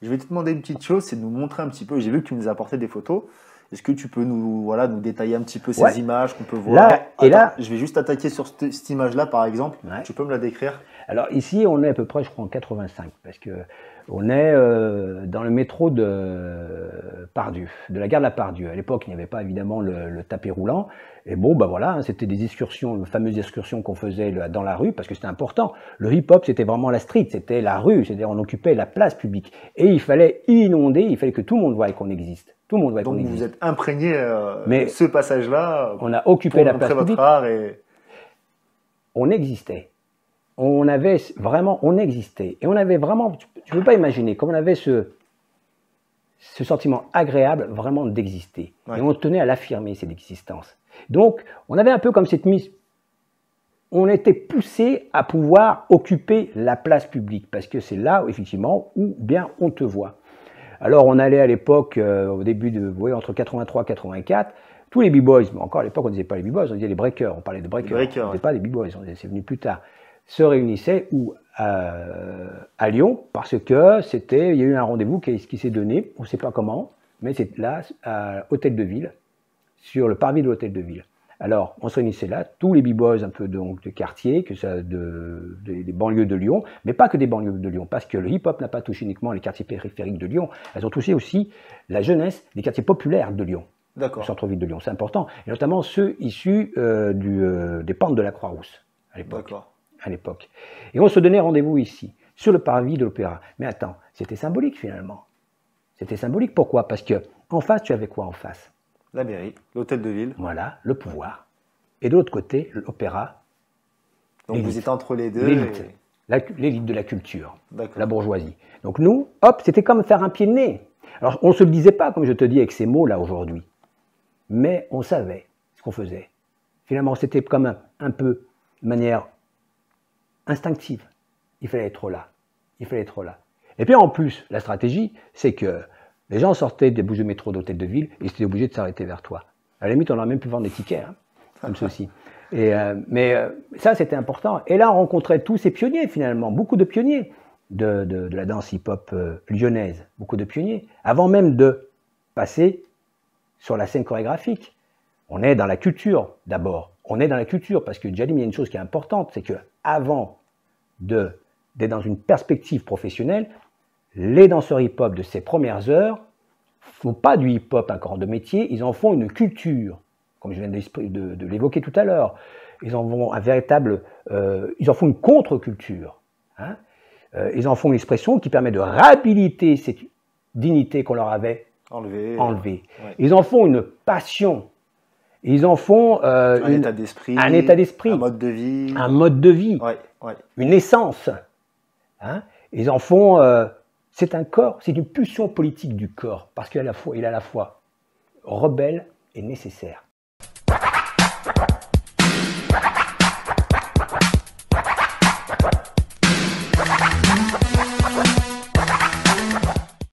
Je vais te demander une petite chose, c'est de nous montrer un petit peu. J'ai vu que tu nous as apporté des photos. Est-ce que tu peux nous, voilà, nous détailler un petit peu Ouais. ces images qu'on peut voir? Là, et Attends, là, je vais juste attaquer sur cette image-là, par exemple. ouais. Tu peux me la décrire? Alors ici, on est à peu près, je crois, en 85, parce que on est dans le métro de Pardieu, de la gare de la Pardieu. À l'époque, il n'y avait pas évidemment le tapis roulant. Et bon, ben voilà, hein, c'était des excursions, les fameuses excursions qu'on faisait dans la rue, parce que c'était important. Le hip-hop, c'était vraiment la street, c'était la rue, c'est-à-dire on occupait la place publique. Et il fallait inonder, il fallait que tout le monde voie qu'on existe. Tout le monde voie qu'on Donc vous existe. êtes imprégné Mais ce passage-là on a occupé pour la montrer place votre publique, art et on existait. On avait vraiment, on existait. Et on avait vraiment, tu ne peux pas imaginer, comme on avait ce sentiment agréable vraiment d'exister. Ouais. Et on tenait à l'affirmer, cette existence. Donc, on avait un peu comme cette mise, on était poussé à pouvoir occuper la place publique, parce que c'est là, effectivement, où bien on te voit. Alors, on allait à l'époque, au début de, vous voyez, entre 83 et 84, tous les b-boys, mais encore à l'époque, on ne disait pas les b-boys, on disait les breakers, on parlait de breakers, on ne disait pas les b-boys, c'est venu plus tard, se réunissaient à Lyon, parce que il y a eu un rendez-vous qui s'est donné, on ne sait pas comment, mais c'est là, à Hôtel de Ville, sur le parvis de l'Hôtel de Ville. Alors, on se réunissait là, tous les b-boys un peu donc, de quartier, des banlieues de Lyon, mais pas que des banlieues de Lyon, parce que le hip-hop n'a pas touché uniquement les quartiers périphériques de Lyon, elles ont touché aussi la jeunesse des quartiers populaires de Lyon, le centre-ville de Lyon, c'est important, et notamment ceux issus des pentes de la Croix-Rousse, à l'époque. Et on se donnait rendez-vous ici, sur le parvis de l'Opéra. Mais attends, c'était symbolique finalement. C'était symbolique, pourquoi? Parce que en face, tu avais quoi en face? La mairie, l'hôtel de ville. Voilà, le pouvoir. Et de l'autre côté, l'opéra. Donc vous êtes entre les deux. L'élite de la culture, la bourgeoisie. Donc nous, hop, c'était comme faire un pied de nez. Alors on ne se le disait pas, comme je te dis, avec ces mots-là aujourd'hui. Mais on savait ce qu'on faisait. Finalement, c'était comme un peu de manière instinctive. Il fallait être là. Il fallait être là. Et puis en plus, la stratégie, c'est que les gens sortaient des bouches de métro d'hôtel de ville et ils étaient obligés de s'arrêter vers toi. À la limite, on aurait même pu vendre des tickets, hein, comme ceci. Mais ça, c'était important. Et là, on rencontrait tous ces pionniers, finalement, beaucoup de pionniers de la danse hip-hop lyonnaise, beaucoup de pionniers, avant même de passer sur la scène chorégraphique. On est dans la culture, d'abord. On est dans la culture, parce que Djalim, il y a une chose qui est importante, c'est qu'avant d'être dans une perspective professionnelle, les danseurs hip-hop de ces premières heures ne font pas du hip-hop un corps de métier, ils en font une culture, comme je viens de l'évoquer tout à l'heure. Ils en font un véritable, ils en font une contre-culture. Hein, ils en font une expression qui permet de réhabiliter cette dignité qu'on leur avait enlevée. Ouais. Ils en font une passion. Ils en font un état d'esprit, un mode de vie, une essence. Hein, ils en font, c'est un corps, c'est une pulsion politique du corps, parce qu'il est à la fois rebelle et nécessaire.